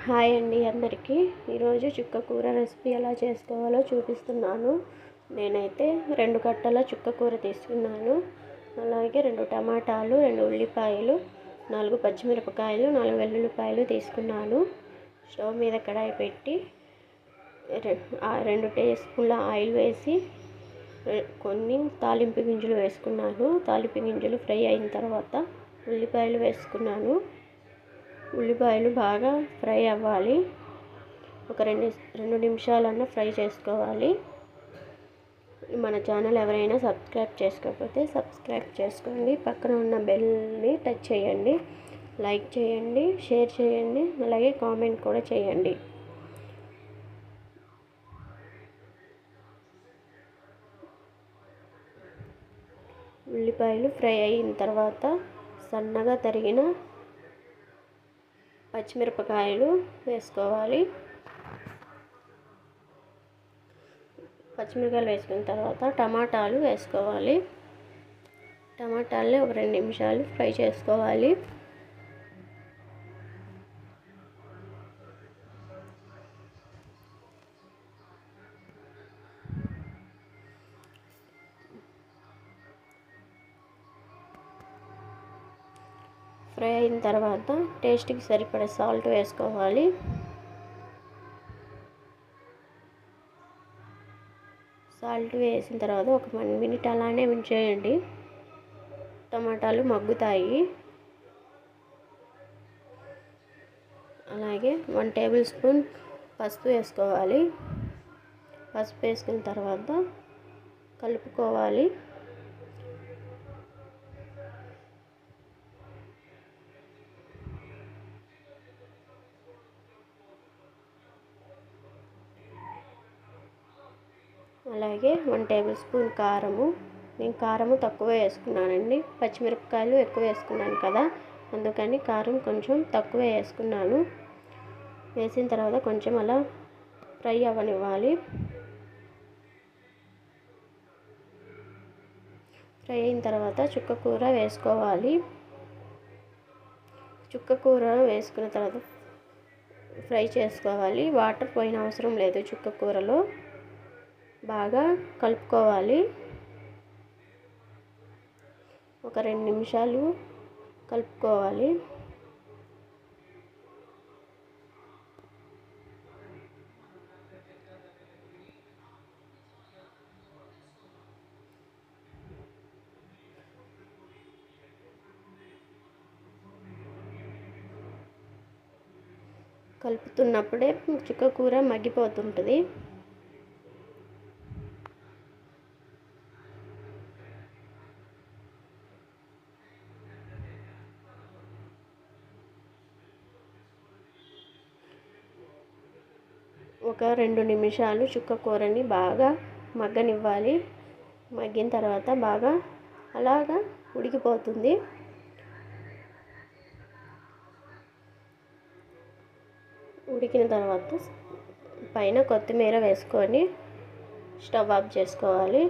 Hi అండి అందరికీ. ఈరోజు చుక్క కూర రెసిపీ ఎలా చేసుకోవాలో చూపిస్తున్నాను. నేనైతే 2 కట్టల చుక్క కూర తీసుకున్నాను. అలాగే 2 టమాటాలు, 2 ఉల్లిపాయలు, 4 పచ్చిమిరపకాయలు, 4 వెల్లుల్లిపాయలు తీసుకున్నాను. స్టవ్ మీద కడాయి పెట్టి 2 టీ స్పూన్ల ఆయిల్ వేసి కొన్ని తాలింపు గింజలు వేసుకున్నాను. తాలింపు గింజలు ఫ్రై అయిన తర్వాత ఉల్లిపాయలు వేసుకున్నాను. ఉల్లిపాయలు బాగా ఫ్రై అవ్వాలి. ఒక 2 నిమిషాలన్నా ఫ్రై చేసుకోవాలి. మన ఛానల్ ఎవరైనా సబ్స్క్రైబ్ చేసుకోకపోతే సబ్స్క్రైబ్ చేసుకోండి. పక్కన ఉన్న బెల్ని టచ్ చేయండి. లైక్ చేయండి, షేర్ చేయండి, అలాగే కామెంట్ కూడా చేయండి. ఉల్లిపాయలు ఫ్రై అయిన తర్వాత సన్నగా తరిగిన పచ్చిమిరపకాయలు వేసుకోవాలి. పచ్చిమిరపకాయలు వేసుకున్న తర్వాత టమాటాలు వేసుకోవాలి. టమాటాలని ఒక 2 నిమిషాలు ఫ్రై చేసుకోవాలి. ఫ్రై అయిన తర్వాత టేస్ట్కి సరిపడే సాల్ట్ వేసుకోవాలి. సాల్ట్ వేసిన తర్వాత ఒక 1 మినిట్ అలానే ఉంచేయండి. టమాటాలు మగ్గుతాయి. అలాగే 1 టేబుల్ స్పూన్ పసుపు వేసుకోవాలి. పసుపు వేసుకున్న తర్వాత కలుపుకోవాలి. అలాగే 1 టేబుల్ స్పూన్ కారము. నేను కారము తక్కువ వేసుకున్నానండి. పచ్చిమిరపకాయలు ఎక్కువ వేసుకున్నాను కదా, అందుకని కారం కొంచెం తక్కువ వేసుకున్నాను. వేసిన తర్వాత కొంచెం అలా ఫ్రై అవ్వనివ్వాలి. ఫ్రై అయిన తర్వాత చుక్క కూర వేసుకోవాలి. చుక్క కూర వేసుకున్న తర్వాత ఫ్రై చేసుకోవాలి. వాటర్ పోయిన అవసరం లేదు. చుక్క కూరలో బాగా కలుపుకోవాలి. ఒక 2 నిమిషాలు కలుపుకోవాలి. కలుపుతున్నప్పుడే చుక్క కూర మగ్గిపోతుంటుంది. ఒక 2 నిమిషాలు చుక్క కూరని బాగా మగ్గనివ్వాలి. మగ్గిన తర్వాత బాగా అలాగా ఉడికిపోతుంది. ఉడికిన తర్వాత పైన కొత్తిమీర వేసుకొని స్టవ్ ఆఫ్ చేసుకోవాలి.